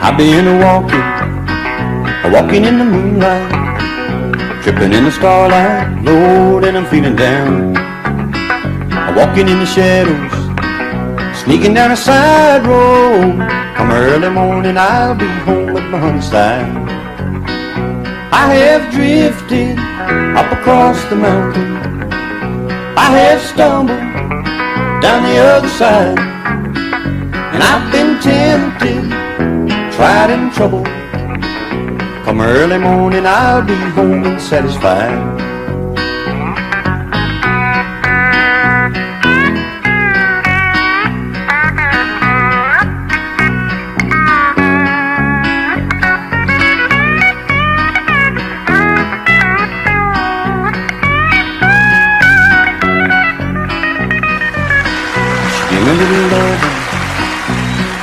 I've been walking in the moonlight, tripping in the starlight, Lord, and I'm feeling down. Walking in the shadows, sneaking down a side road. Come early morning, I'll be home at my honey's side. I have drifted up across the mountain, I have stumbled down the other side, and I've been tempted, tried and troubled. Come early morning, I'll be home and satisfied. Give me a little loving,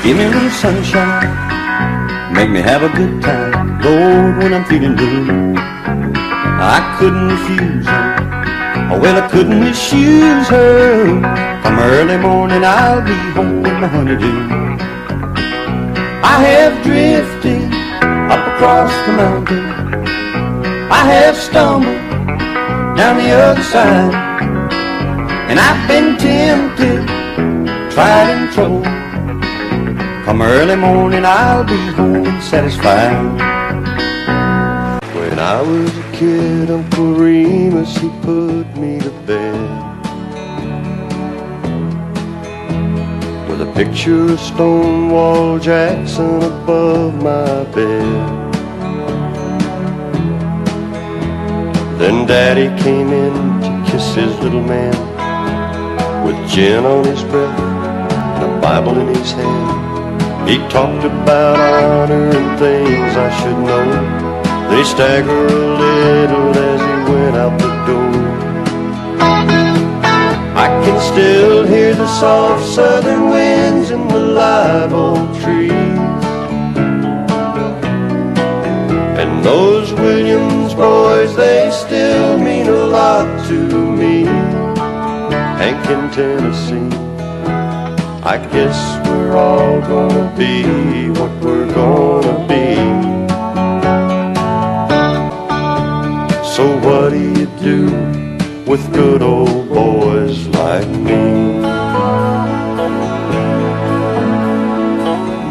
give me a little sunshine, make me have a good time, Lord, when I'm feeling blue. I couldn't refuse her, oh well, I couldn't misuse her. Come early morning, I'll be home with my honeydew. I have drifted up across the mountain, I have stumbled down the other side, and I've been tempted, tried and troubled. Come early morning, I'll be home and satisfied. When I was a kid, Uncle Remus, he put me to bed with a picture of Stonewall Jackson above my bed. Then Daddy came in to kiss his little man, with gin on his breath and a Bible in his hand. He talked about honor and things I should know. Then he staggered a little as he went out the door. I can still hear the soft southern winds in the live oak trees, and those Williams boys, they still mean a lot to me. Hank in Tennessee, I guess we're all gonna be what we're gonna be. So what do you do with good old boys like me?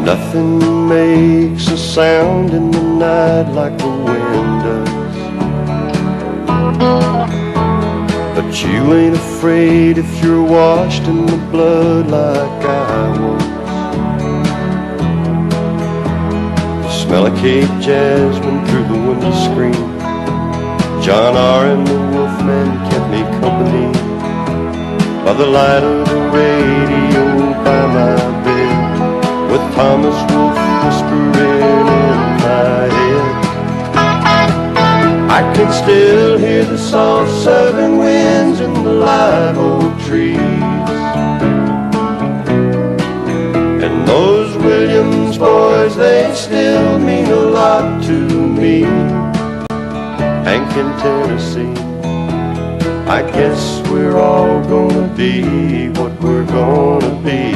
Nothing makes a sound in the night like the wind does, but you ain't afraid if you're washed in the blood like I was. The smell of Cape jasmine through the window screen, John R. and the Wolfman kept me company by the light of the radio by my bed, with Thomas Wolfe whispering in my head. I can still hear the soft southern winds in the live oak trees, and those Williams boys, they still mean a lot to me. Hank in Tennessee, I guess we're all gonna be what we're gonna be.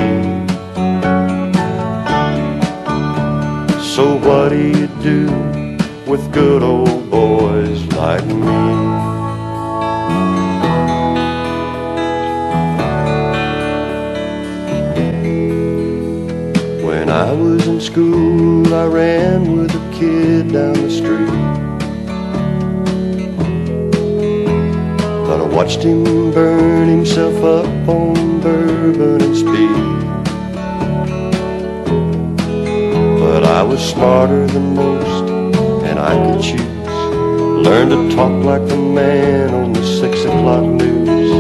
So what do you do with good old boys like me? When I was in school, I ran with a kid down the street, but I watched him burn himself up on bourbon and speed. But I was smarter than most, and I could choose, learn to talk like the man on the 6 o'clock news.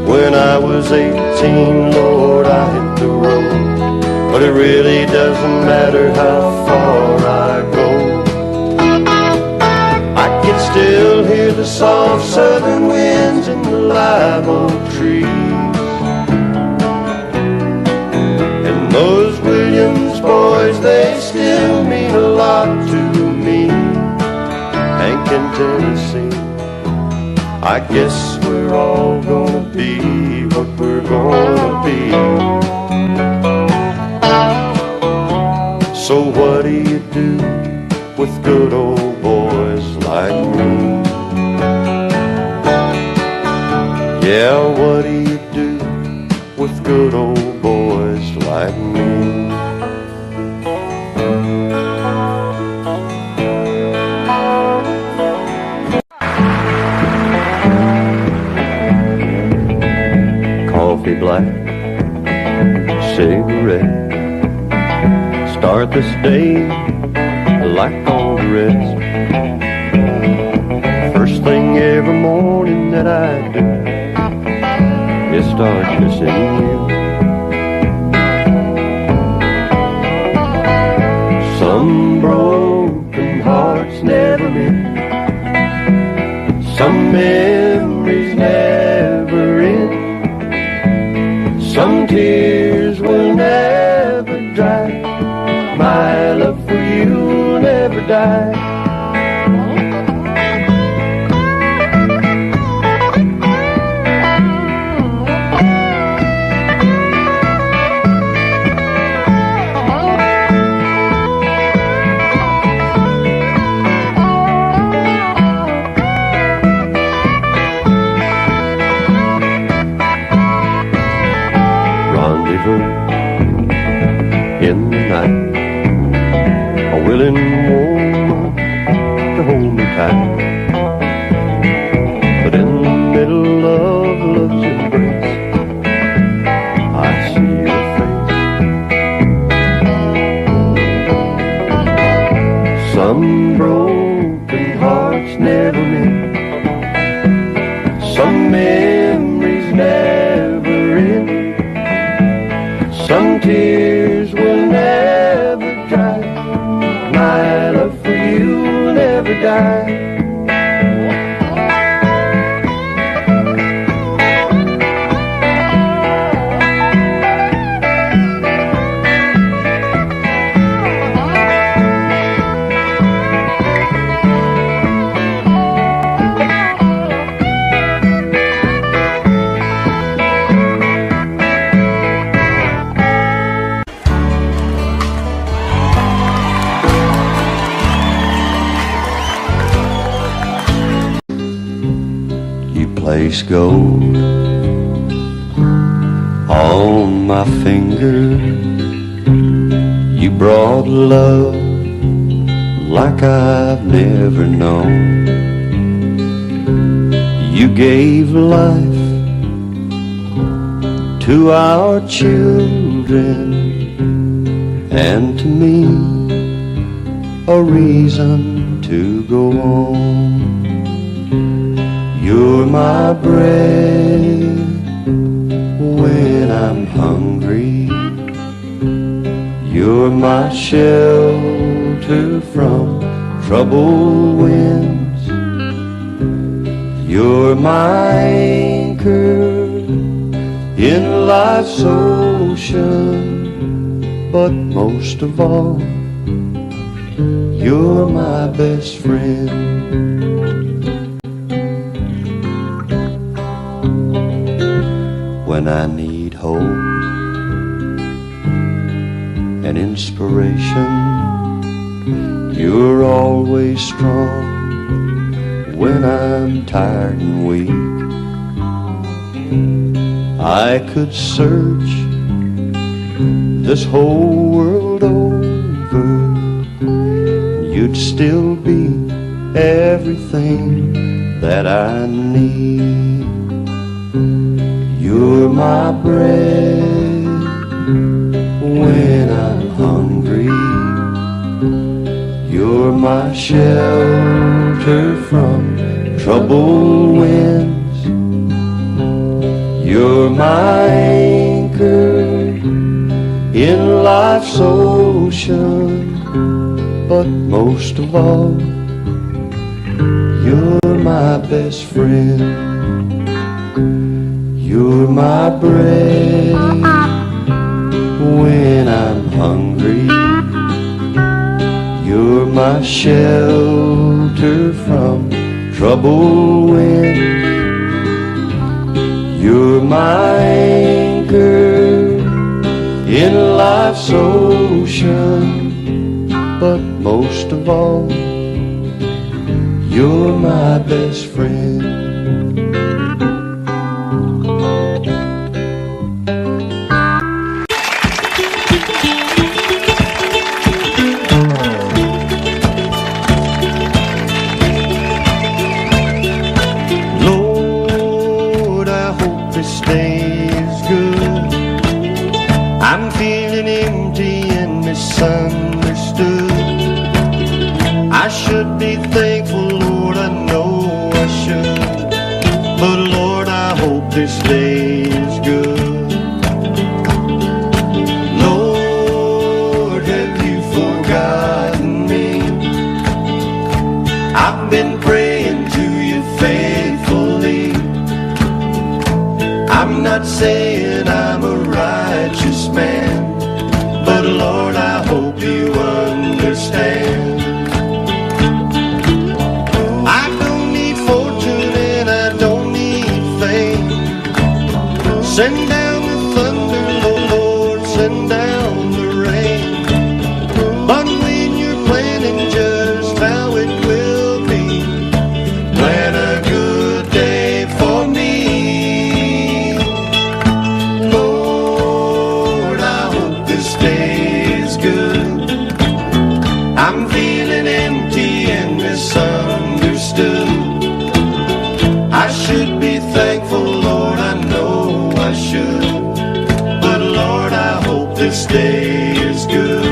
When I was 18, Lord, I hit the road, but it really doesn't matter how far I go. I can still hear the soft southern winds in the live oak trees, and those Williams boys, they still mean a lot to me. Hank in Tennessee, I guess we're all gonna be what we're gonna be. So what do you boys like me. Coffee black, cigarette, start this day like all the rest. First thing every morning that I do is start missing you. Some broken hearts never mend, some memories never end, some tears will never dry. My love for you will never die. In the night, a willing woman to hold me tight, but in the middle of love's embrace, I see your face. Some broken hearts never mend, some memories never end, some tears will never dry. My love for you will never die. Place gold on my finger. You brought love like I've never known. You gave life to our children and to me a reason to go on. You're my bread when I'm hungry. You're my shelter from troubled winds. You're my anchor in life's ocean. But most of all, you're my best friend. When I need hope and inspiration, you're always strong. When I'm tired and weak, I could search this whole world over, you'd still be everything that I need. You're my bread when I'm hungry. You're my shelter from troubled winds. You're my anchor in life's ocean. But most of all, you're my best friend. You're my bread when I'm hungry. You're my shelter from troubled winds. You're my anchor in life's ocean. But most of all, you're my best friend. I'm feeling empty and misunderstood. I should be thankful, Lord, I know I should. But Lord, I hope this day is good. Lord, have you forgotten me? I've been praying to you faithfully. I'm not saying I'm a righteous man, but Lord, I hope you understand. I don't need fortune and I don't need fame. Send down the thunder, Lord, send down the rain. But when you're planning just how it will be, plan a good day for me. Lord, I hope this day is good. I'm feeling empty and misunderstood. I should be thankful, Lord, I know I should. But Lord, I hope this day is good.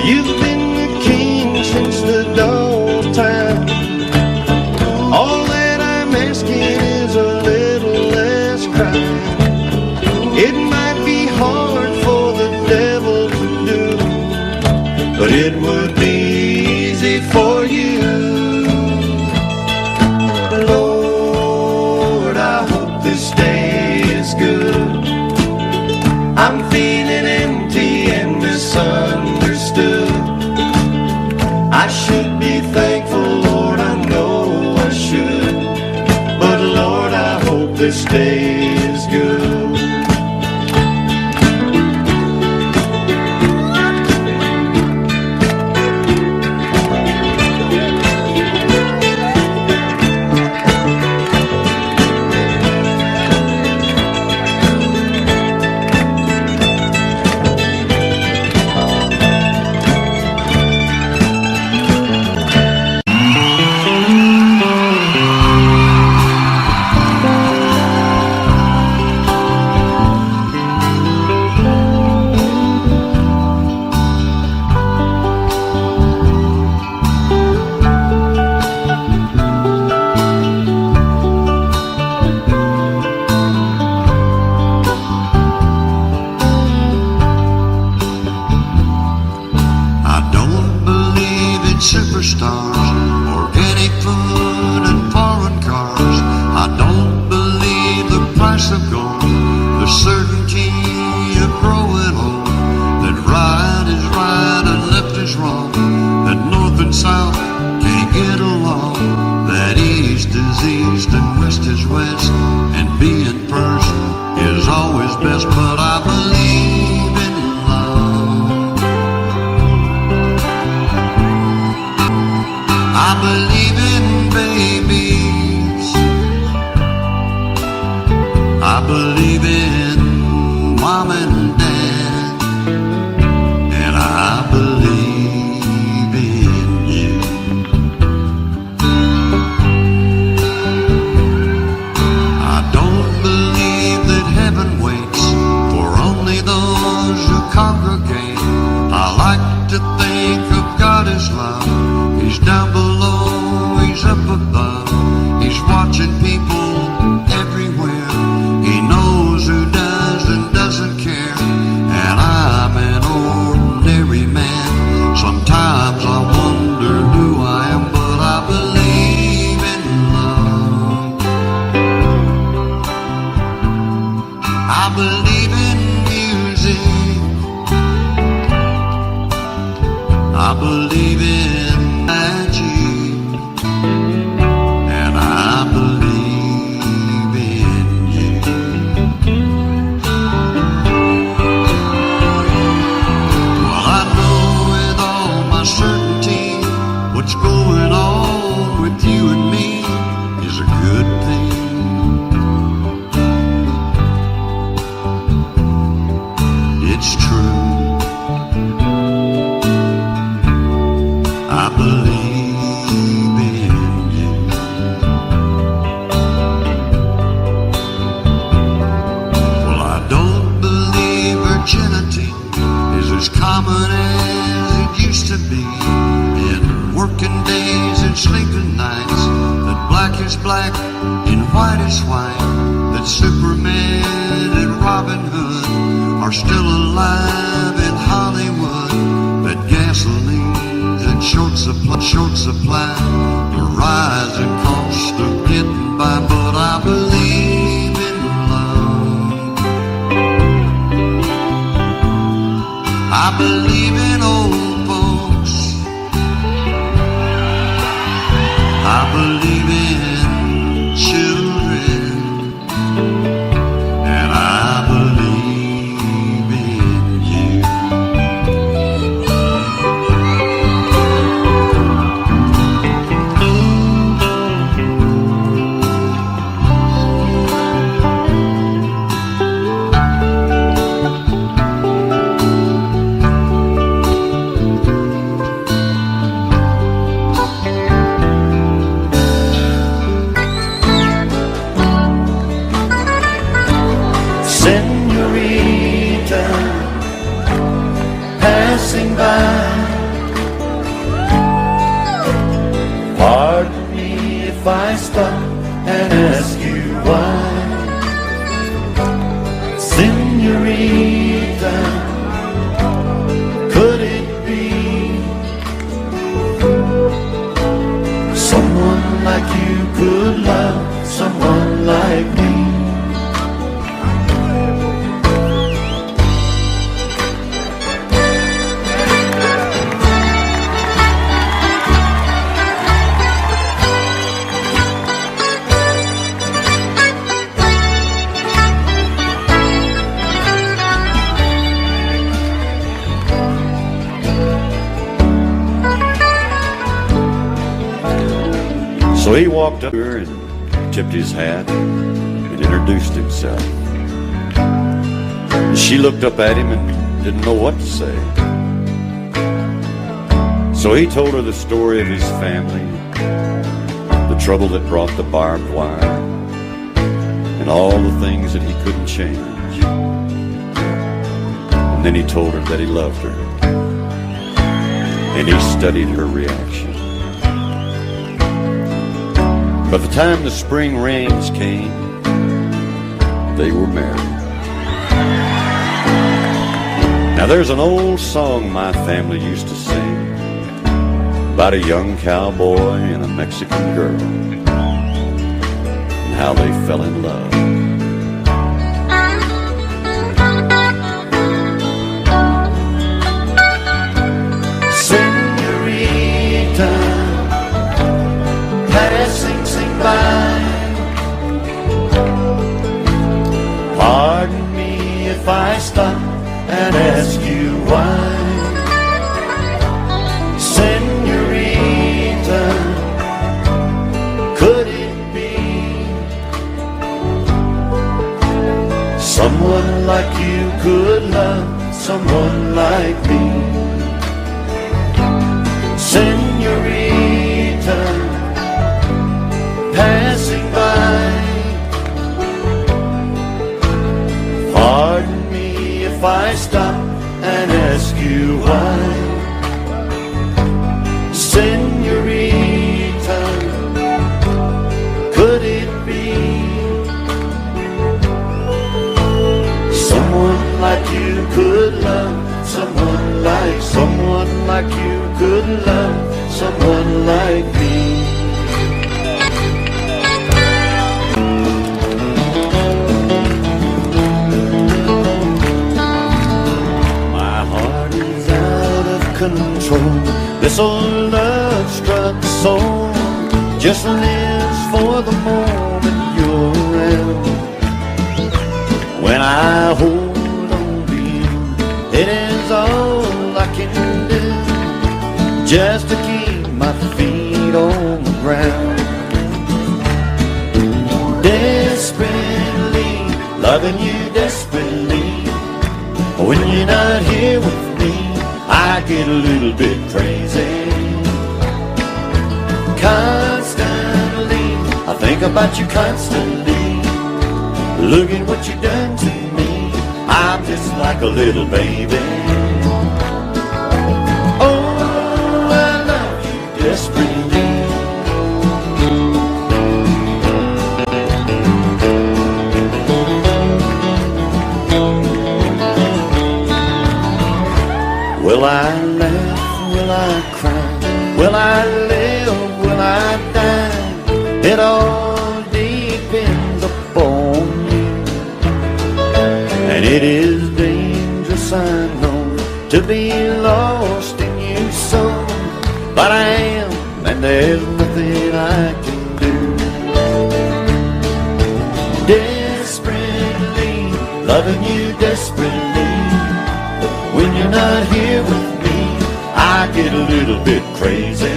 You've been the king since the dawn of time. All that I'm asking is a little less crime. It might be hard for the devil to do, but it would be easy for you. Lord, I hope this day is good. I'm feeling empty and misunderstood. I should be thankful, Lord, I know I should. But Lord, I hope this day is good. Superstars, organic food and foreign cars. I don't believe the price of gold, the certainty of growing old, that right is right and left is wrong, that north and south can't get along, that east is east and west is west, and being first is always best. But I believe in love. I believe in babies. I believe in mom and dad. And I believe in you. I don't believe that heaven waits for only those who congregate. I like to think of God as love. He's down below, he's up above. He's watching people everywhere. He knows who does and doesn't care. And I'm an ordinary man. Sometimes I wonder who I am, but I believe in love. I believe in music. I believe in magic, and I believe is black and white is white, that Superman and Robin Hood are still alive in Hollywood, that gasoline's in short supply, the rising cost of getting by, but I believe in love. I believe in old folks. I believe in children, and I believe in you. Senorita, passing by, pardon me if I stop and ask you why. Senorita, could it be someone like you could love someone like me? So he walked up to her and tipped his hat and introduced himself. And she looked up at him and didn't know what to say. So he told her the story of his family, the trouble that brought the barbed wire, and all the things that he couldn't change. And then he told her that he loved her. And he studied her reaction. By the time the spring rains came, they were married. Now there's an old song my family used to sing about a young cowboy and a Mexican girl and how they fell in love. Senorita, passing by, pardon me if I stop and ask you why. Senorita, could it be someone like you could love someone like me? Senorita, passing by, pardon me if I stop and ask you why. Senorita, could it be someone like you could love someone like you could love someone like me? Control. This old love-struck soul just lives for the moment you're around. When I hold on to you, it is all I can do just to keep my feet on the ground. Desperately loving you desperately, when you're not here with me, I get a little bit crazy. Constantly, I think about you constantly. Look at what you done to me. I'm just like a little baby. Oh, I love you desperately. It all depends upon you, and it is dangerous, I know, to be lost in you so. But I am, and there's nothing I can do. Desperately, loving you desperately. When you're not here with me, I get a little bit crazy.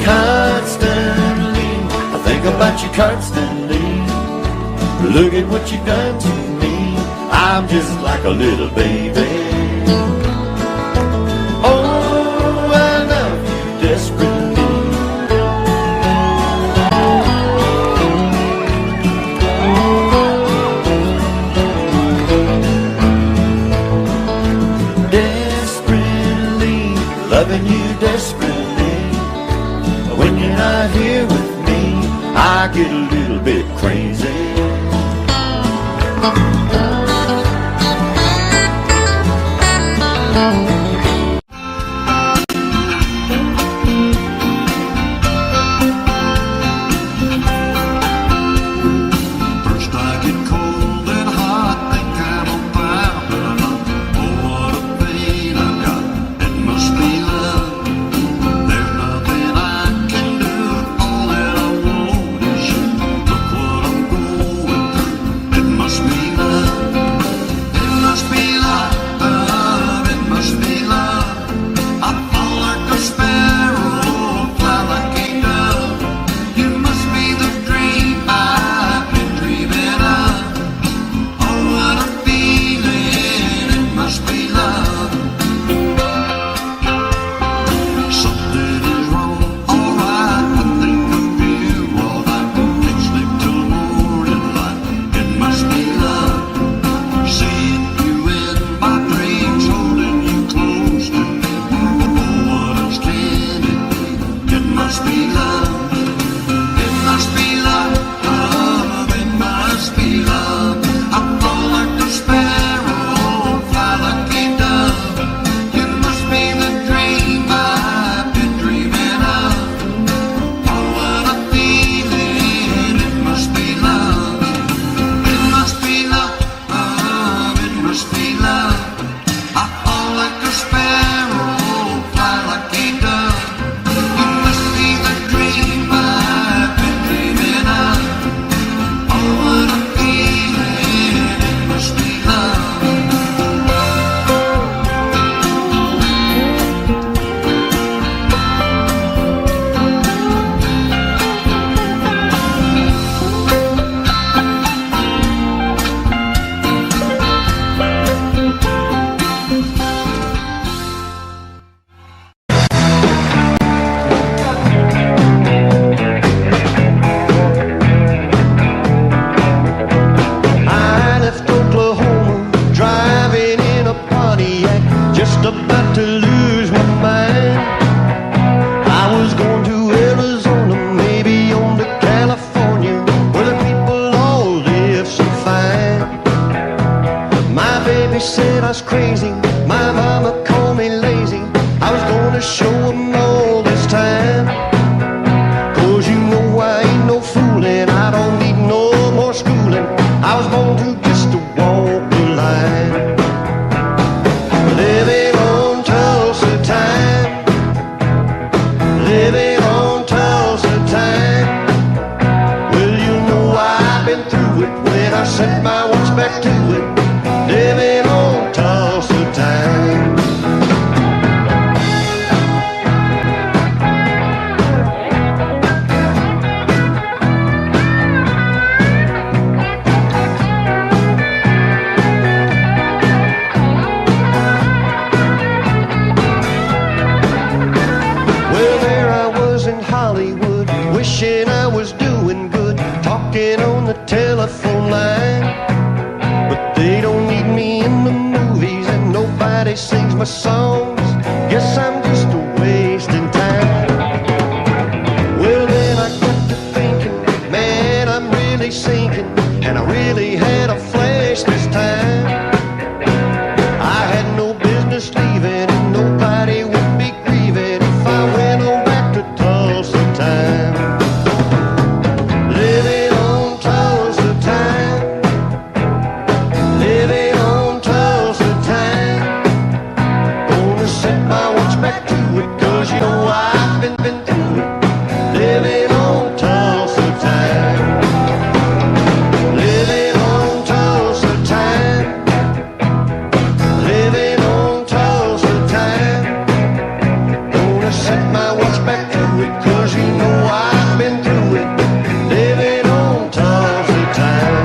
Constantly, I think about you constantly. Look at what you've done to me. I'm just like a little baby. Oh, I love you desperately. Loving you desperately. When you're not here with me, I get a little bit crazy. First I get cold and hot, thinking about love. Oh, what a pain I've got. It must be love. There's nothing I can do. All that I want is you. Look what I'm going through. It must be love. It must be love. It must be love. I fall like a sparrow, fly like a dove. You must be the dream I've been dreaming of. Oh, what a feeling. It must be love. Something is wrong, alright. I think of you all night. Can't sleep till morning light. It must be love. Seeing you in my dreams, holding you close to me. Oh, what else can it be? It must be love. It must be love. It must be love. I fall like a sparrow, fly like a dove. You must be the dream I've been dreaming of. Oh, what a feeling. It must be love. It must be love. It must be love. I fall like a sparrow, fly like a dove. You must be the dream I've been dreaming of. Oh, what a feeling. It must be love. I left Oklahoma, driving in a Pontiac, just about to lose my mind. I was going to Arizona, maybe on to California, where the people all live so fine. My baby said I was crazy, my mama called me lazy. I was going to show 'em all this time. 'Cause you know I ain't no fooling, I don't need no more schooling. I was born to just to walk the line. Living on Tulsa time, living on Tulsa time. Well, you know I've been through it when I set my watch back to it. Living on Tulsa time. Well, there I was in Hollywood, wishing I was doing good, talking on the telephone line. But they don't need me in the movies, and nobody sings my songs. Guess I'm just a wasting time. Well, then I got to thinking, man, I'm really sinking, and I really had a flash this time. I had no business leaving, and nobody would be grieving if I went on back to Tulsa time. living on Tulsa time. Living on Tulsa time. Living on Tulsa time. Gonna set my watch back to it, 'cause you know I've been through it. Living on Tulsa time.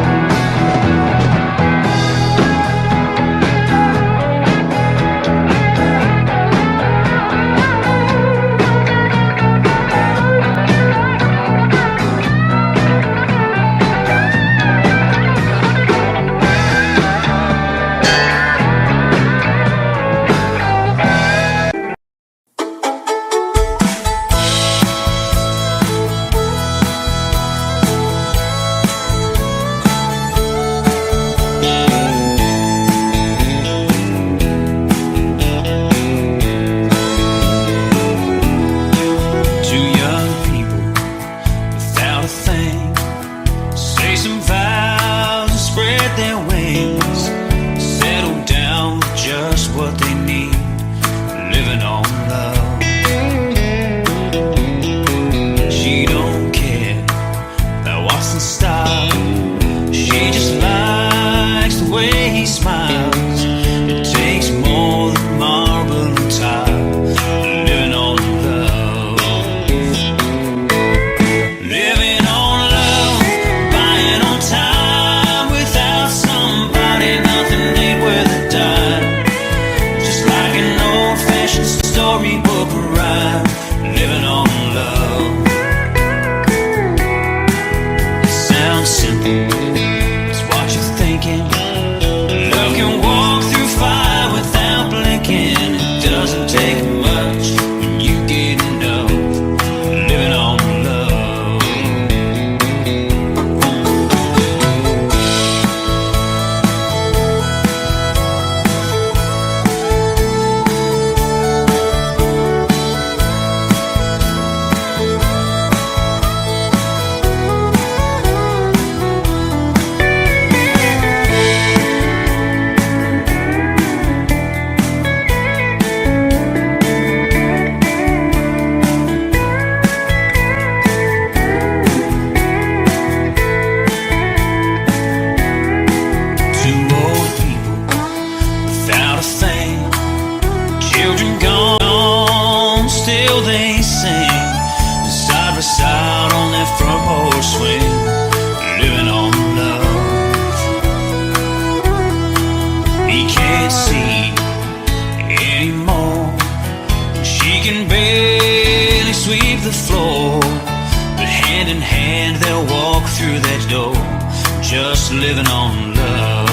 Just living on love.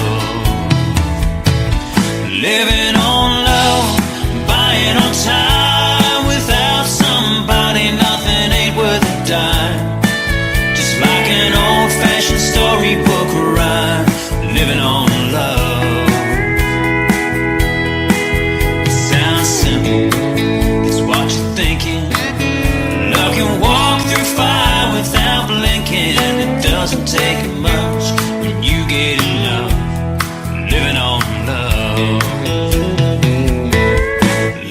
Living on love, buying on time. Without somebody, nothing ain't worth a dime. Just like an old-fashioned storybook rhyme. Living on love. It sounds simple, it's what you're thinking. Love can walk through fire without blinking. It doesn't take much when you get enough. Living on love.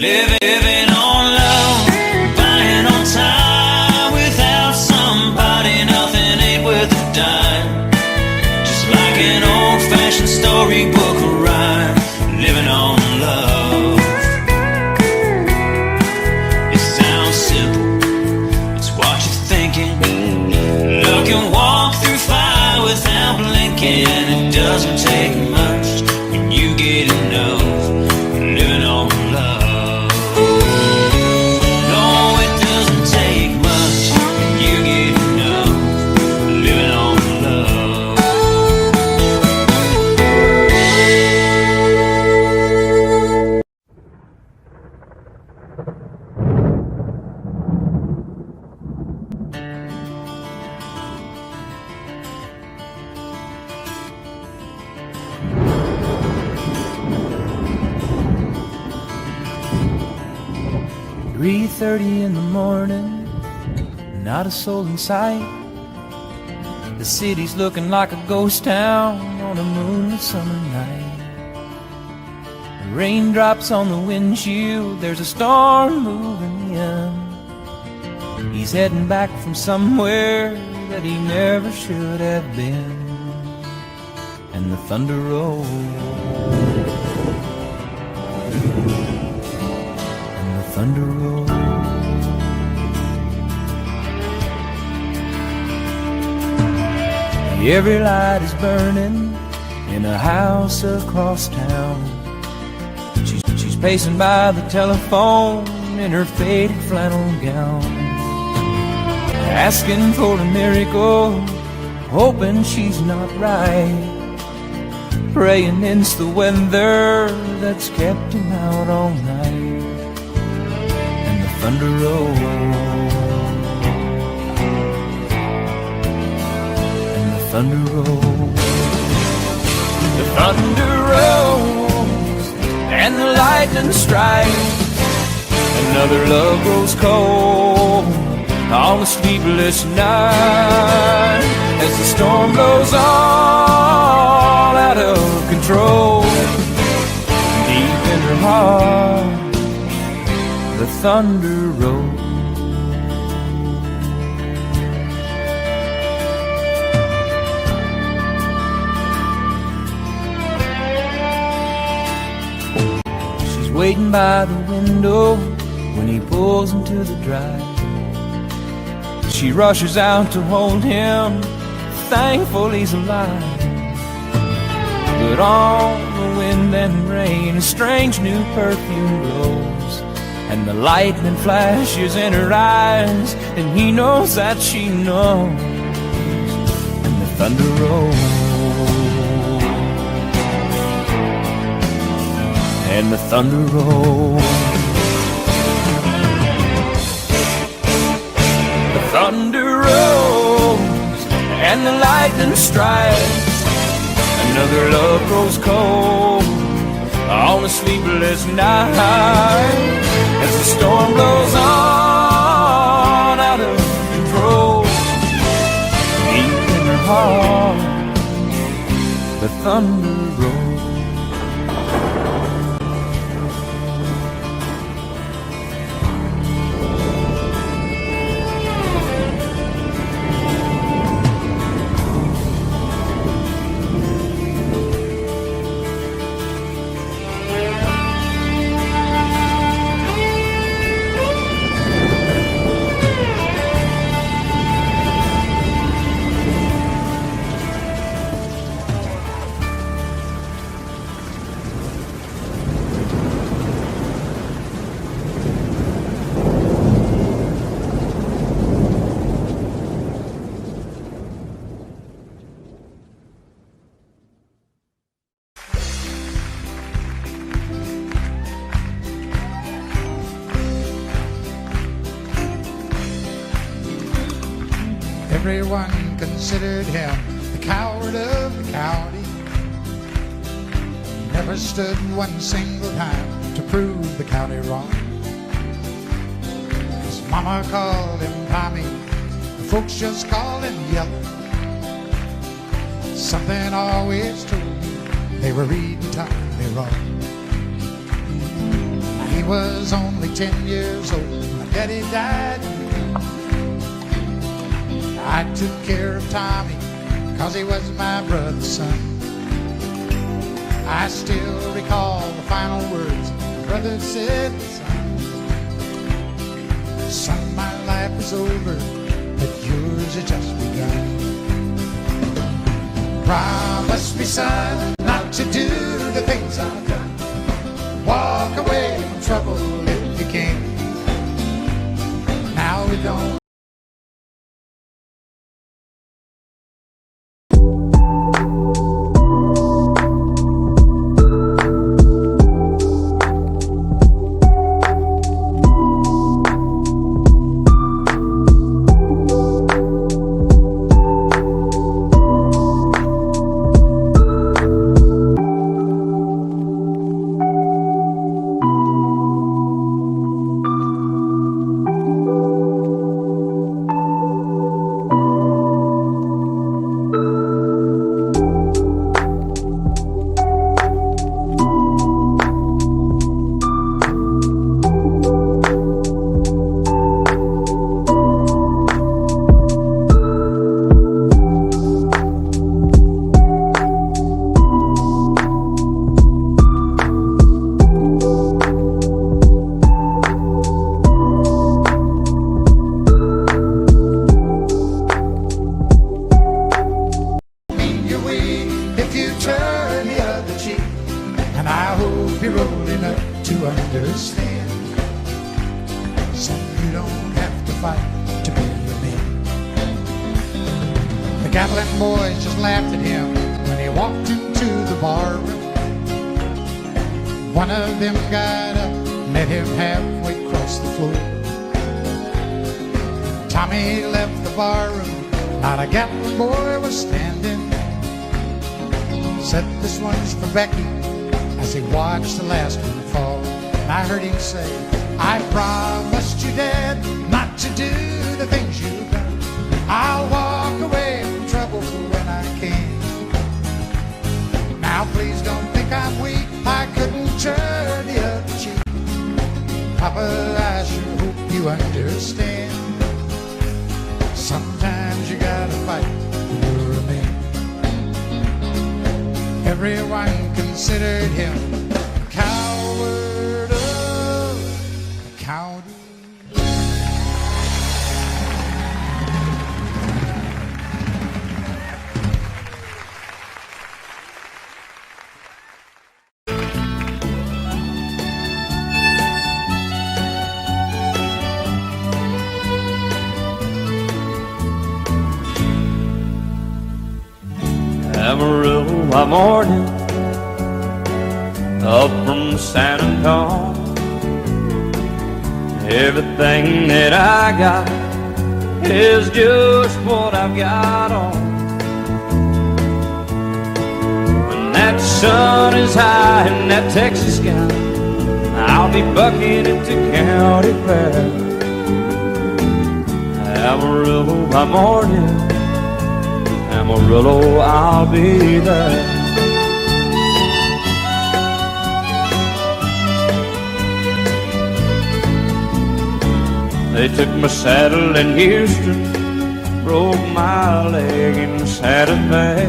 Living on love, buying on time. Without somebody, nothing ain't worth a dime. Just like an old-fashioned storybook rhyme. Living on love. It sounds simple, it's what you're thinking. Love can walk through fire without blinking. It doesn't take much when you get enough. Living on love. No, it doesn't take much when you get enough. Living on love. "3:30 in the morning, not a soul in sight. The city's looking like a ghost town on a moonlit summer night. Raindrops on the windshield, there's a storm moving in. He's heading back from somewhere that he never should have been. And the thunder rolls, and the thunder rolls. Every light is burning in a house across town. She's pacing by the telephone in her faded flannel gown, asking for a miracle, hoping she's not right, praying it's the weather that's kept him out all night. And the thunder rolls, and the thunder rolls. The thunder rolls, and the lightning strikes. Another love grows cold on a sleepless night, as the storm blows all out of control. Deep in her heart, the thunder rolls. She's waiting by the window when he pulls into the drive. She rushes out to hold him, thankful he's alive. But on the wind and rain, a strange new perfume blows, and the lightning flashes in her eyes, and he knows that she knows. And the thunder rolls, and the thunder rolls. Thunder rolls, and the lightning strikes. Another love grows cold on a sleepless night, as the storm blows on out of control. Deep in her heart, the thunder rolls. Everyone considered him the coward of the county. Never stood one single time to prove the county wrong. His mama called him Tommy, the folks just called him Yellow. Something always told me they were reading Tommy wrong. He was only 10 years old, my daddy died. I took care of Tommy, 'cause he was my brother's son. I still recall the final words my brother said, son, my life is over, but yours has just begun. Promise me, son, not to do the things I've done. Walk away from trouble if you can. Now we don't. understand. So you don't have to fight to be a man. The Gatlin boys just laughed at him when he walked into the bar room. One of them got up, met him halfway across the floor. Tommy left the bar room, not a Gatlin boy was standing. Said, "This one's for Becky," as he watched the last one fall. And I heard him say, "I promised you, Dad, not to do the things you've done. I'll walk away from trouble when I can. Now please don't think I'm weak, I couldn't turn the other cheek. Papa, I sure hope you understand. Sometimes you gotta fight when you're a man." Everyone considered him a coward of the county. Amarillo by morning, up from San Antonio. Everything that I got is just what I've got on. When that sun is high in that Texas sky, I'll be bucking into county fair. Amarillo by morning, Amarillo, I'll be there. They took my saddle in Houston, broke my leg in Santa Fe.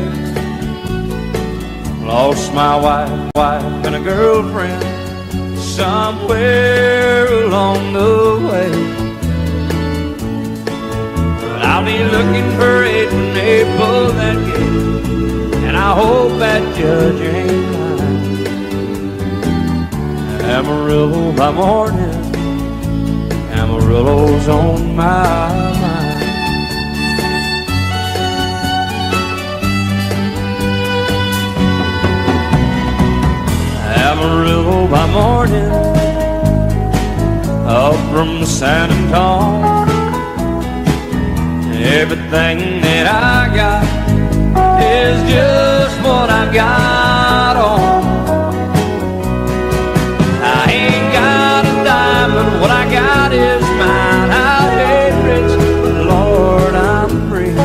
Lost my wife and a girlfriend somewhere along the way. I'll be looking for it when they pull that gate, and I hope that judge ain't lying. Amarillo by morning, Amarillo's on my mind. Amarillo by morning, up from San Antonio. Everything that I got is just what I got on. I ain't got a dime, but what I got is mine. I ain't rich, but Lord, I'm free.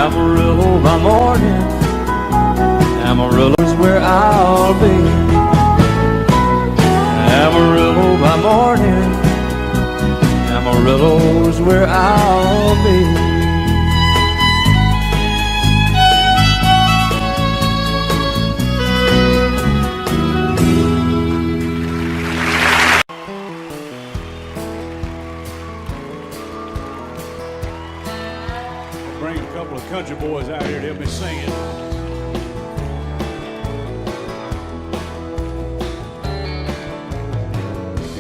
Amarillo by morning, Amarillo's where I'll be. Amarillo by morning, Amarillo's where I'll be. I'll bring a couple of country boys out here to help me sing it.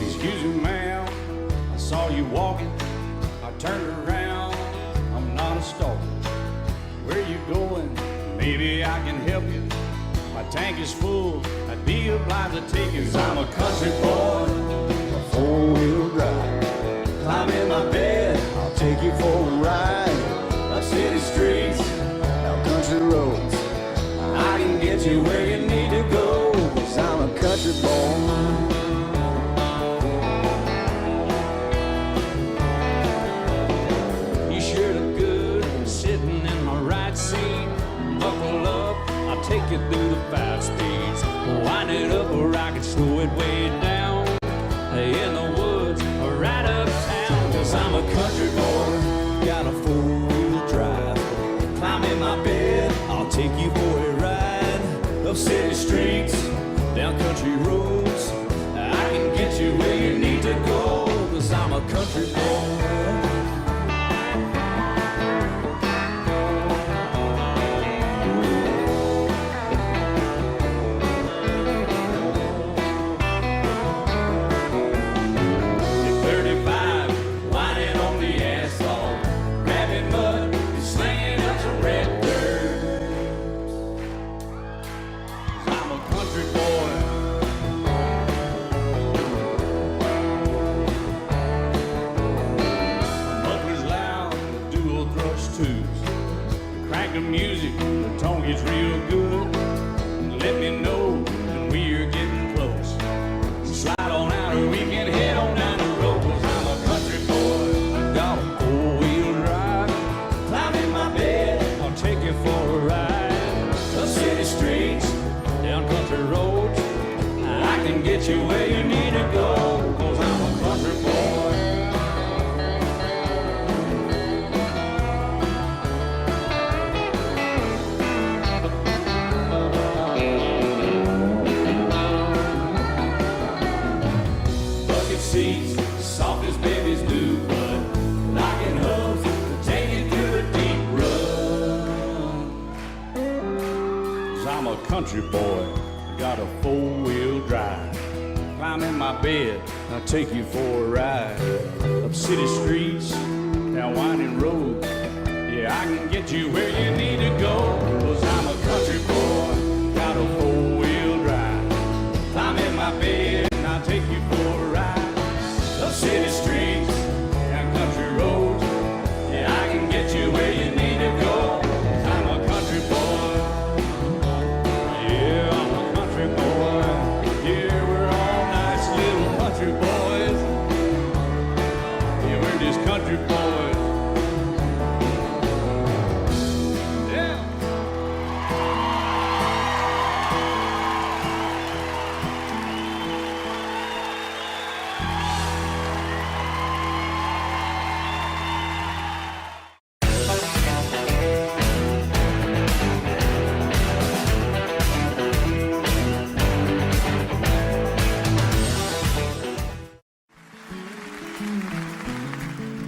Excuse me, ma'am, I saw you walking. I turned around, I'm not a stalker. Where you going? Maybe I can help you. My tank is full, I'd be obliged to take you. 'Cause I'm a country boy, a four-wheel drive. Climb in my bed, I'll take you for a ride. Up city streets, down country roads. I can get you where you need to go. 'Cause I'm a country boy. Take you through the fast speeds, wind it up or I can slow it way down. In the woods or right uptown. 'Cause I'm a country boy, got a four-wheel drive. Climb in my bed, I'll take you for a ride. Up city streets, down country roads. I can get you where you need to go. 'Cause I'm a country boy. music, the tone gets real good. Let me know when we're getting close. Slide on out or we can head on down the road. 'Cause I'm a country boy, got a four-wheel drive. Climb in my bed, I'll take you for a ride. The city streets, down country roads, I can get you where you need to go. 'Cause I'm a country boy. Seats, soft as babies do, but knocking hubs to take you through the deep run. 'Cause I'm a country boy, got a four-wheel drive. Climb in my bed, I'll take you for a ride. Up city streets, down winding roads, yeah, I can get you where you need to go. 'Cause I'm a country boy, got a four-wheel drive. Climb in my bed, and I'll take you for a ride. Up city streets, down country roads, yeah, I can get you where you need to go. I'm a country boy, yeah, I'm a country boy. Yeah, we're all nice little country boys. Yeah, we're just country boys. Yeah.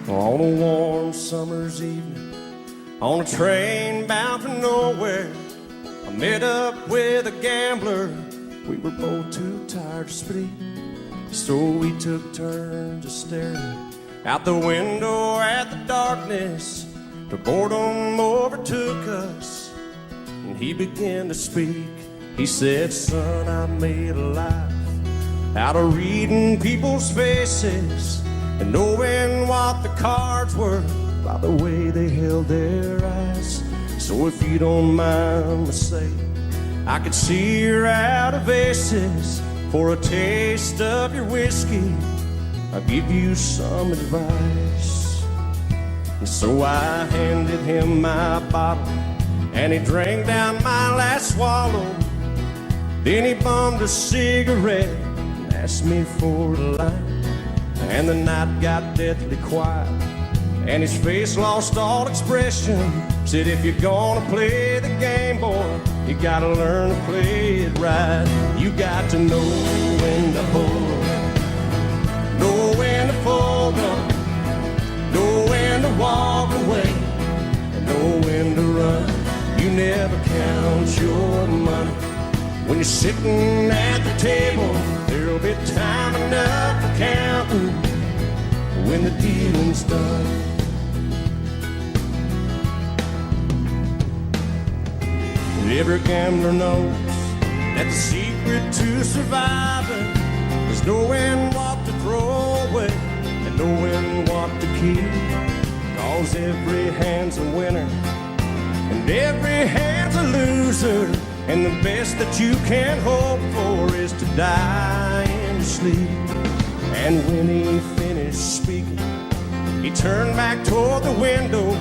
On a warm summer's evening, on a train bound for nowhere, I met up with a gambler. We were both too tired to speak, so we took turns of staring out the window at the darkness. The boredom overtook us, and he began to speak. He said, "Son, I made a life out of reading people's faces and knowing what the cards were by the way they held their eyes. So if you don't mind me saying, I could see you're out of aces. For a taste of your whiskey, I'll give you some advice." And so I handed him my bottle, and he drank down my last swallow. Then he bummed a cigarette and asked me for a light. And the night got deathly quiet, and his face lost all expression. Said, "If you're gonna play the game, boy, you gotta learn to play it right. You got to know when to hold up, know when to fold up, know when to walk away, and know when to run. You never count your money when you're sitting at the table. There'll be time enough for counting when the dealing's done." Every gambler knows that the secret to surviving is knowing what to throw away and knowing what to keep. 'Cause every hand's a winner and every hand's a loser, and the best that you can hope for is to die in your sleep. And when he finished speaking, he turned back toward the window,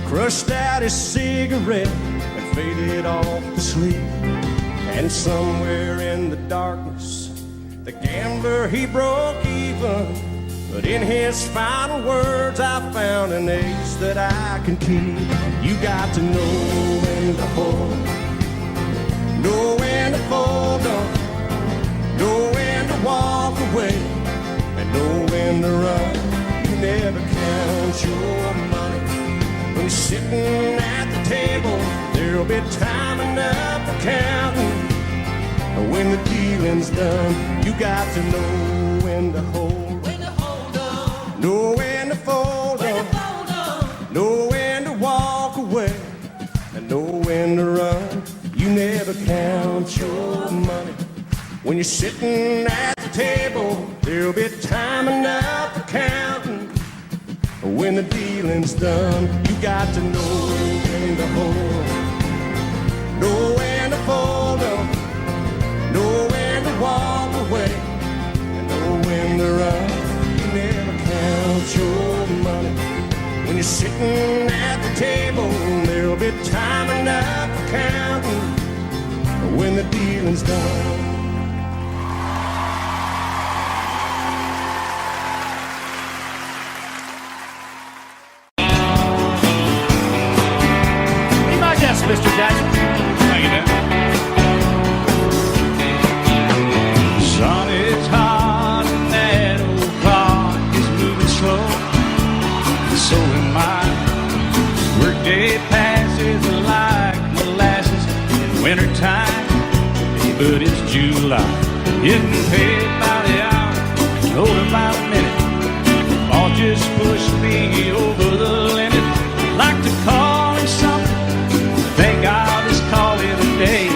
crushed out his cigarette, and faded off to sleep. And somewhere in the darkness, the gambler, he broke even. But in his final words, I found an ace that I can keep. You got to know when to hold, know when to fold up, know when to walk away, and know when to run. You never count your money when you're sitting at the table. There'll be time enough for counting when the dealing's done. You got to know when to hold, know when to fold up, know when to walk away, and know when to run. You never count your money when you're sitting at the table. There'll be time enough for counting when the dealing's done. You got to know when to hold, know when to fold up, know when to walk away, and know when to run. You never count your money when you're sitting at the table. There'll be time enough for counting when the dealing's done. Mr. Jackson. Thank you, Dan. Son, it's hot and that old clock is moving slow. So am I. Workday passes like molasses in wintertime. But it's July. Getting paid by the hour, older by the minute. All just pushed me over the limit. Like to call him something. Think I'll just call it a day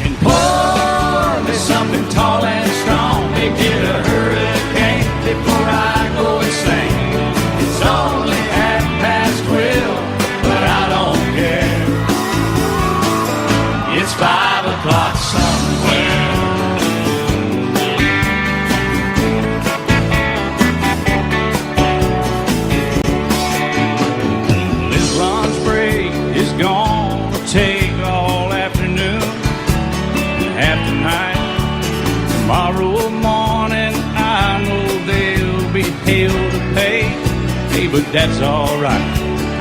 and pour me something tall and strong. Make it a hurricane before I go insane. It's only 12:30, but I don't care. It's 5 o'clock somewhere. This lunch break is gonna take all afternoon, half tonight. Tomorrow morning I know there'll be hell to pay. Hey, but that's alright.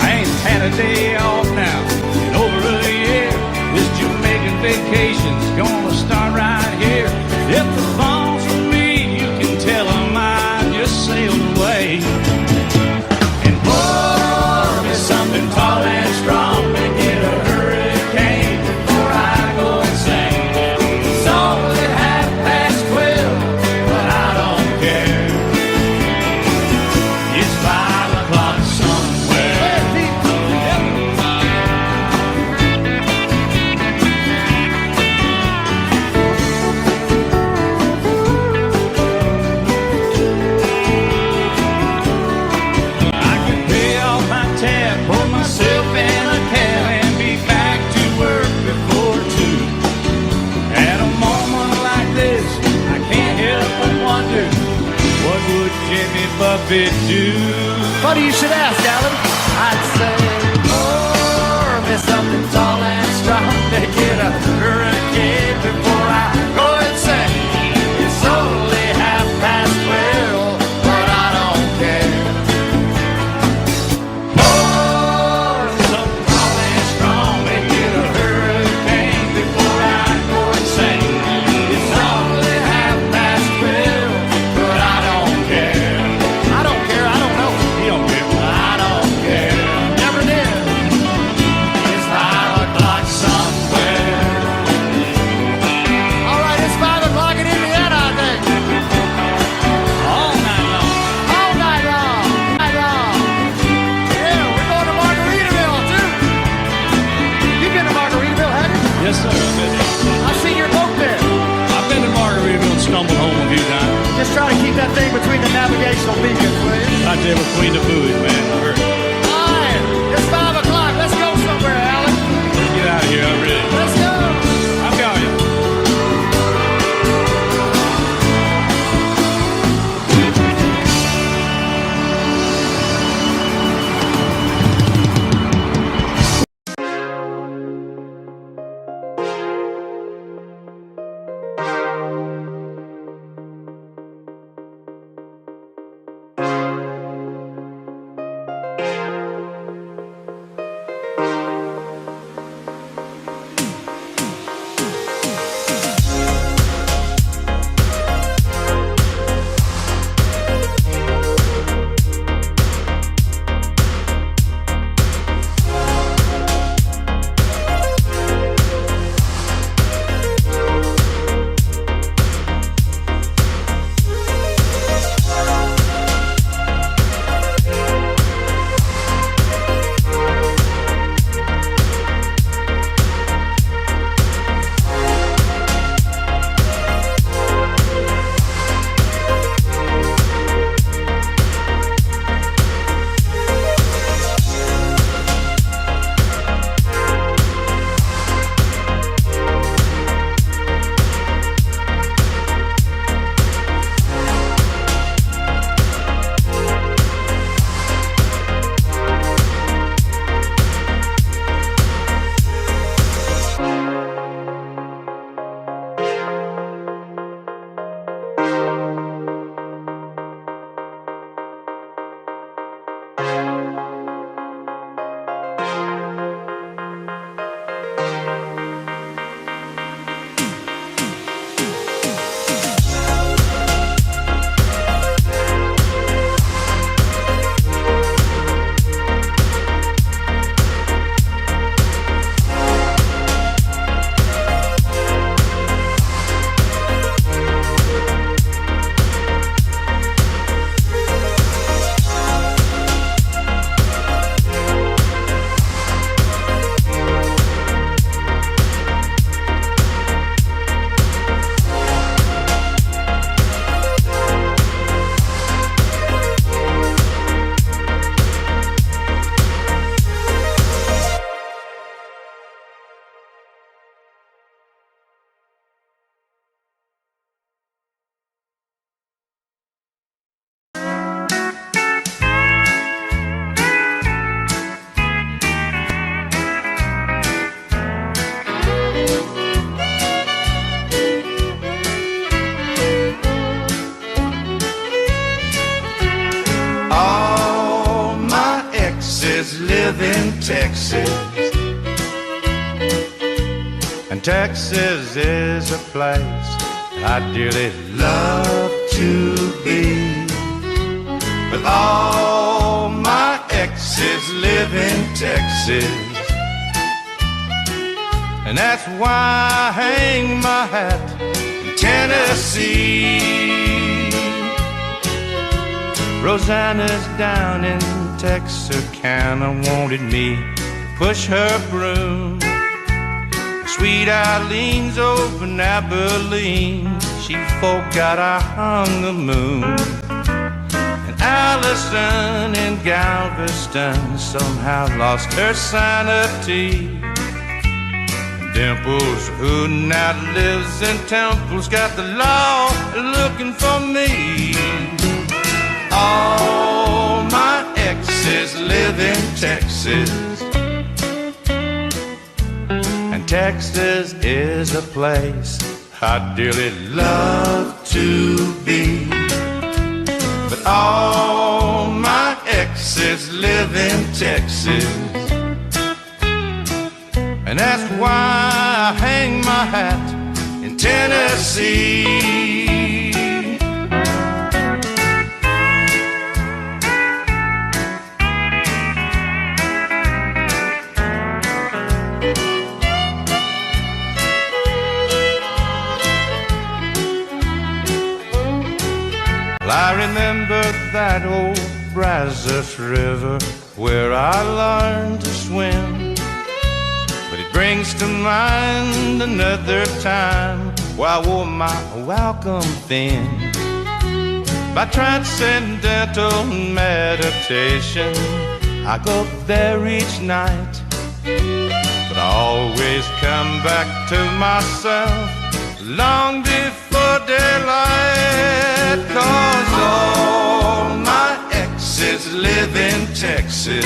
I ain't had a day off now in over a year. This Jamaican vacation's gonna start right here. If the phone's for me, you can tell them I just sailed away. And pour me something tall and strong. Make it a hurricane before I go insane. It's only 12:30, but I don't care. It's 5 o'clock somewhere. I can pay off my tab, pour myself in a cab, and be back to work before 2. At a moment like this, I can't help but wonder, what would Jimmy Buffett do? Funny you should ask, Alan. I'd say, pour me something tall and strong. Make it a hurricane before I go insane. It's only 12:30, but I don't care. Pour something tall and strong, make it a hurricane before I go insane. It's only 12:30, but I don't care. I don't care. I don't know. He don't care. I don't care. Never did. It's 5 o'clock somewhere. All right, it's 5 o'clock in Indiana, I think. All night long. All night long. Night long. Yeah, we're going to Margaritaville, too. You've been to Margaritaville, haven't you? Yes, sir. I've been there. I've seen your boat there. I've been to Margaritaville and stumbled home a few times. Just try to keep that thing between the navigational beacons, will you? Right there between the buoys, man. I heard. All right, it's 5 o'clock. Let's go somewhere, Alan. Let's get out of here. I really. Let's go. I'm going. exes live in Texas. And Texas is a place I'd dearly love to be. But all my exes live in Texas. And that's why I hang my hat in Tennessee. Rosanna's down in Texarkana wanted me to push her broom. Sweet Eileen's over in Abilene, she forgot I hung the moon. And Allison in Galveston somehow lost her sanity. And Dimples, who now lives in Temple's, got the law looking for me. All my exes live in Texas. And Texas is a place I'd dearly love to be. But all my exes live in Texas. And that's why I hang my hat in Tennessee. I remember that old Brazos River where I learned to swim. But it brings to mind another time where I wore my welcome thin. By transcendental meditation, I go there each night. But I always come back to myself long before daylight. 'Cause all my exes live in Texas.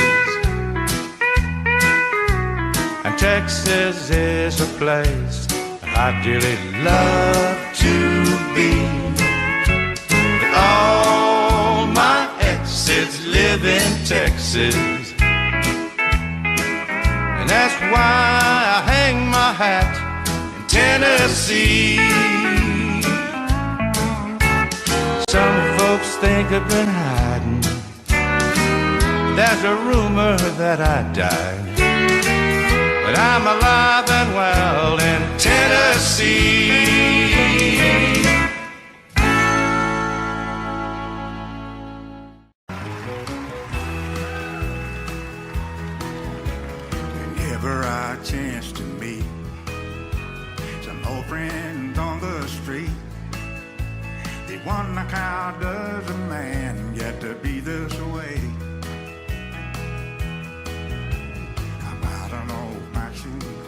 And Texas is a place I dearly love to be. But all my exes live in Texas. And that's why I hang my hat in Tennessee. Some folks think I've been hiding. There's a rumor that I died. But I'm alive and well in Tennessee. Whenever I chance to meet some old friends on the street, they wonder how does a man get to be this way? I'm out on old my shoes,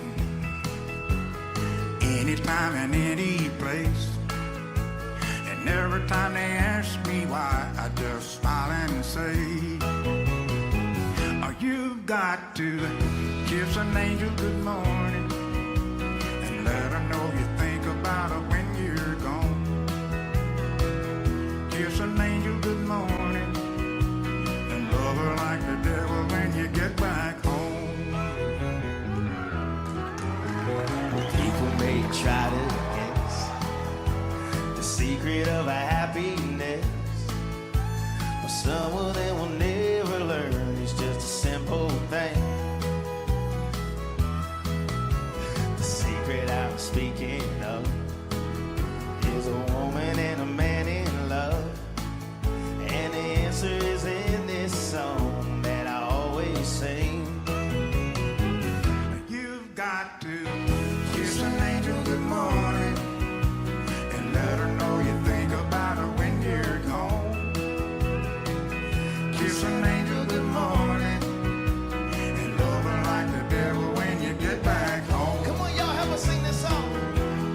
anytime and any place. And every time they ask me why, I just smile and say, oh, you've got to kiss an angel good morning and let her know you think about her when you're gone. Kiss an angel good morning and love her like the devil when you get back home. People may try to guess the secret of happiness, but some of them will never learn. It's just a simple thing. The secret I'm speaking of is a woman and a man in love. And the answer is in this song that I always sing. You've got to kiss an angel good morning and let her know you think about her when you're gone. Kiss an angel good morning and love her like the devil when you get back home. Come on, y'all, help us sing this song.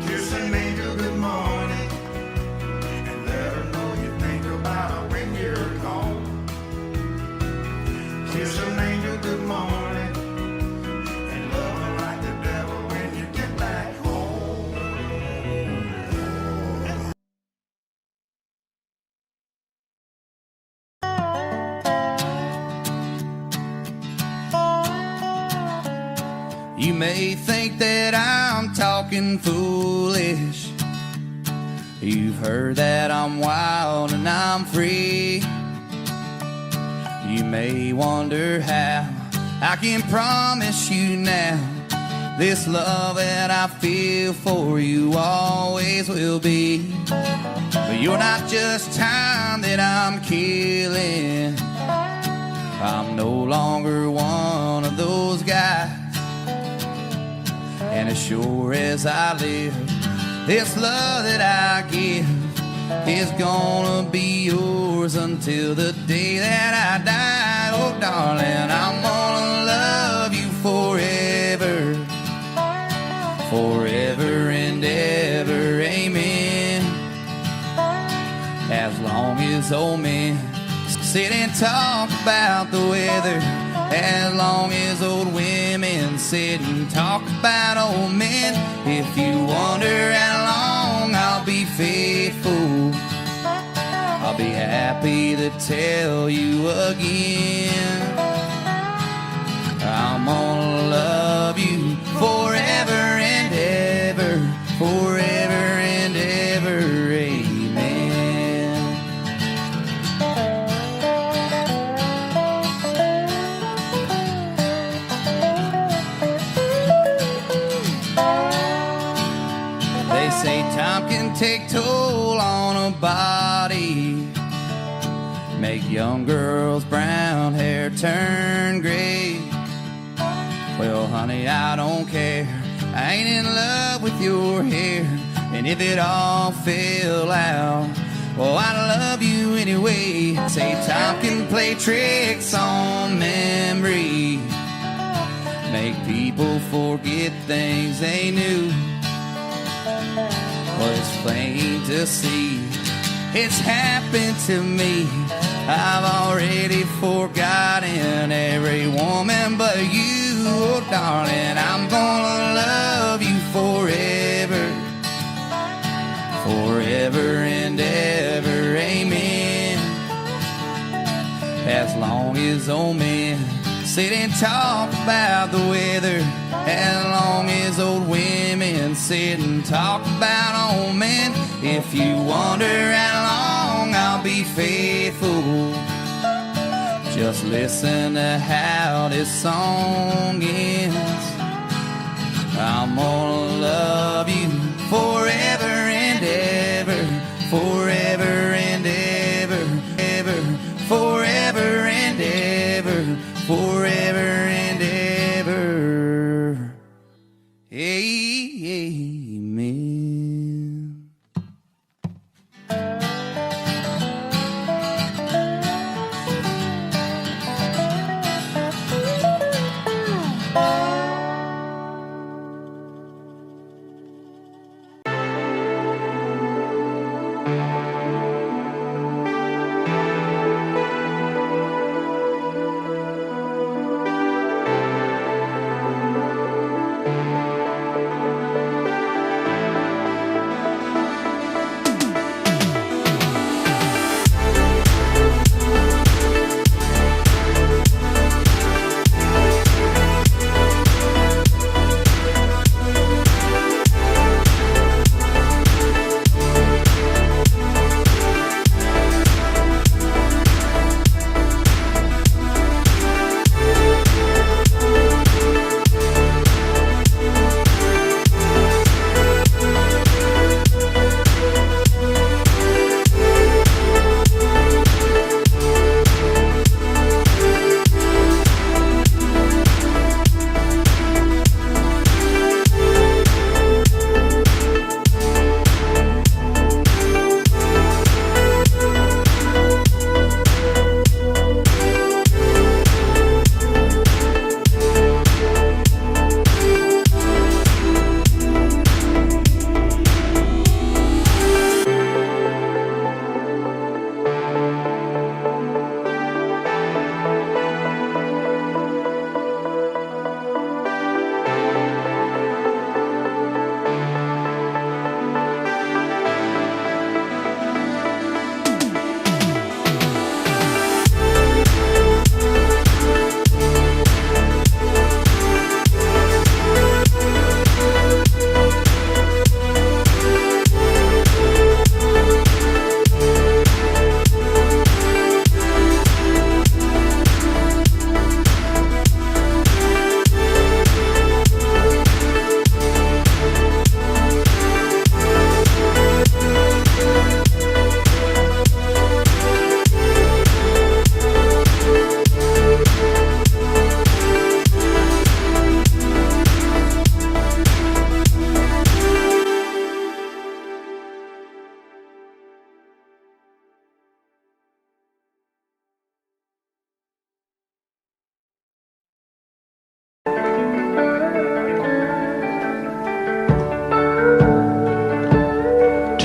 Kiss an angel good morning and let her know you think about her when you're gone. Kiss an angel good morning and love her like the devil when you get back home. You may think that I'm talking foolish. You've heard that I'm wild and I'm free. You may wonder how I can promise you now this love that I feel for you always will be. But you're not just time that I'm killing. I'm no longer one of those guys. And as sure as I live, this love that I give is gonna be yours until the day that I die. Oh darling, I'm gonna love you forever, forever and ever, amen. As long as old men sit and talk about the weather, as long as old women sit and talk about old men. If you wonder how long I'll be faithful, I'll be happy to tell you again. I'm gonna love you forever and ever, forever and ever, amen. They say time can take toll on a body, make young girls' brown hair turn gray. Well, honey, I don't care. I ain't in love with your hair. And if it all fell out, well, I love you anyway. Say time can play tricks on memory, make people forget things they knew. Well, it's plain to see it's happened to me. I've already forgotten every woman but you. Oh, darling, I'm gonna love you forever, forever and ever, amen. As long as old men sit and talk about the weather, as long as old women sit and talk about old men. If you wonder how long I'll be faithful, just listen to how this song ends. I'm gonna love you forever and ever, forever and ever, ever, forever and ever, forever and ever, amen.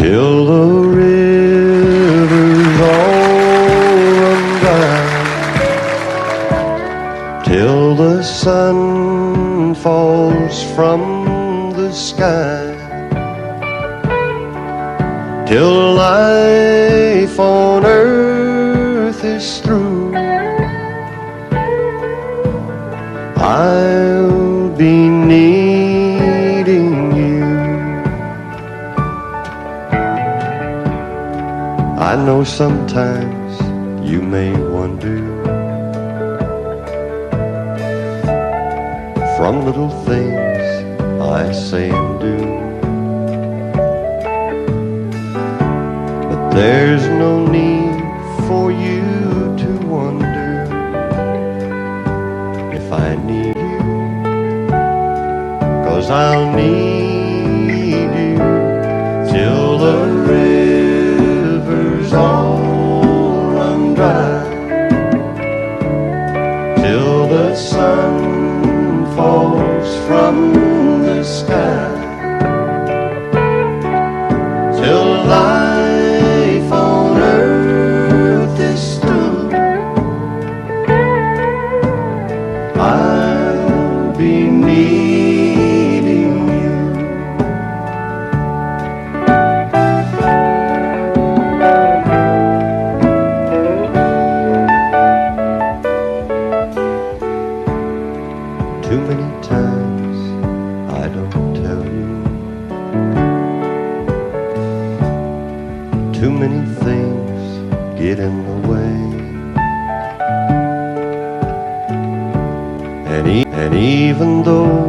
till the rivers all run dry, till the sun falls from the sky, till life on earth is through. I'll be needing you. I know sometimes you may wonder, from little things I say and do, but there's no need for you to wonder if I need you, 'cause I'll need you till the rivers all run dry, till the sun falls from the sky, till life on earth is through. I'll be needing you. Too many times I don't tell you, too many things get in the way, and even though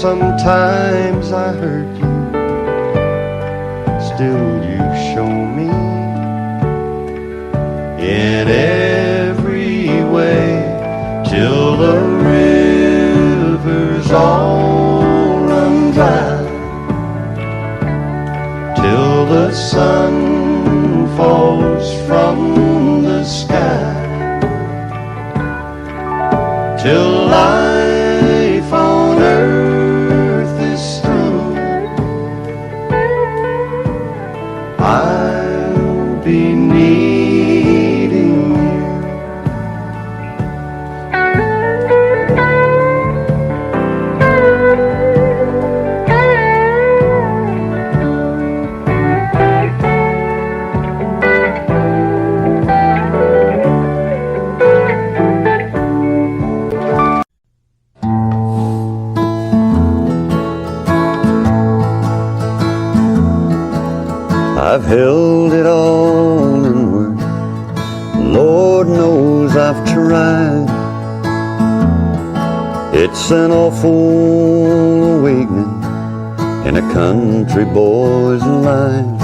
sometimes I hurt you, still you show me in every way, till the rivers all run dry, till the sun falls from the sky, till life on earth is through. I'll be needing you. I've held it all inward, Lord knows I've tried. It's an awful awakening in a country boy's life,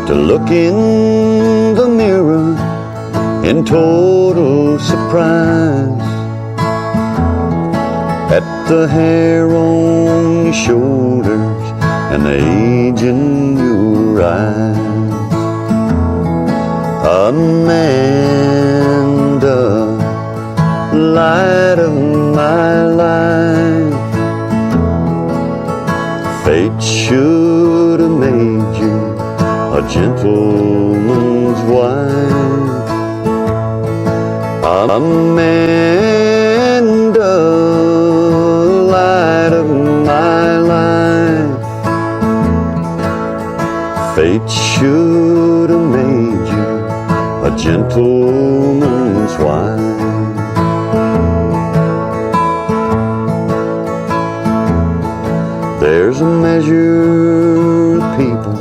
to look in the mirror in total surprise at the hair on your shoulders and the age in your eyes. Amanda, light of my life, fate should have made you a gentleman's wife. Amanda, light of my life, fate should have made you a gentleman's wife. There's a measure of people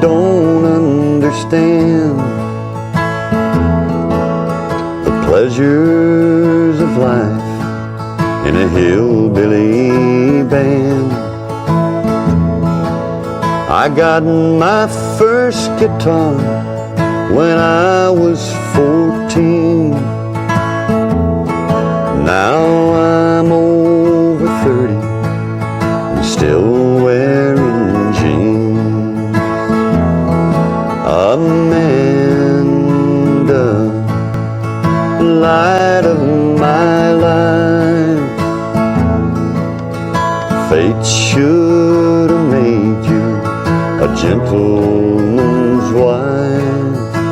don't understand the pleasures of life in a hillbilly band. I got my first guitar when I was 14. Now I'm over 30 and still wearing jeans. Amanda, light of my life, fate should have made gentleman's wife,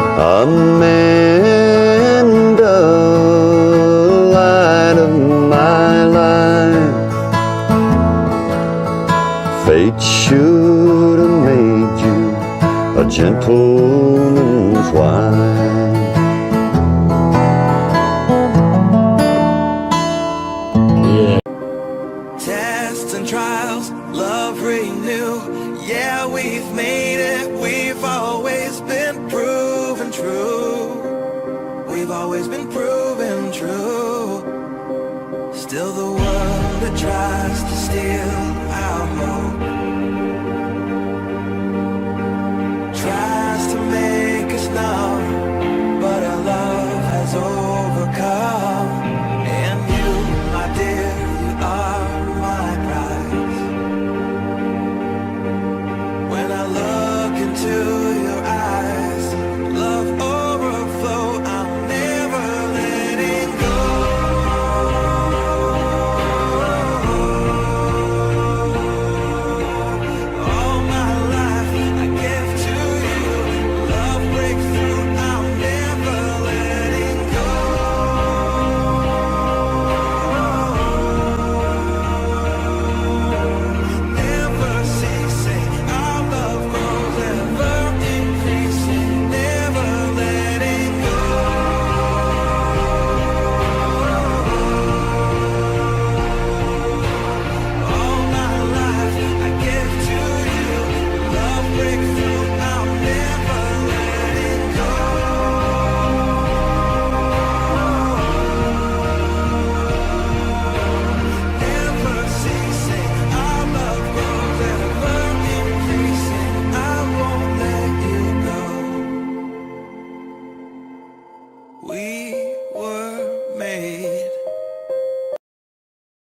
Amanda, light of my life. Fate should have made you a gentleman's wife. Tests and trials, love renew. Yeah, we've made it. We've always been proven true. We've always been proven true. Still the world that tries to steal our hope tries to make us numb, but our love has overcome. And you, my dear, you are my prize. When I look into your eyes, love overflow, I'm never letting go. All my life I give to you. Love breakthrough, I'm never letting go. Never ceasing, our love grows ever increasing. Never letting go. All my life I give to you. Love breakthrough, I'm never letting go. Never ceasing, our love grows ever increasing. I won't let you go. We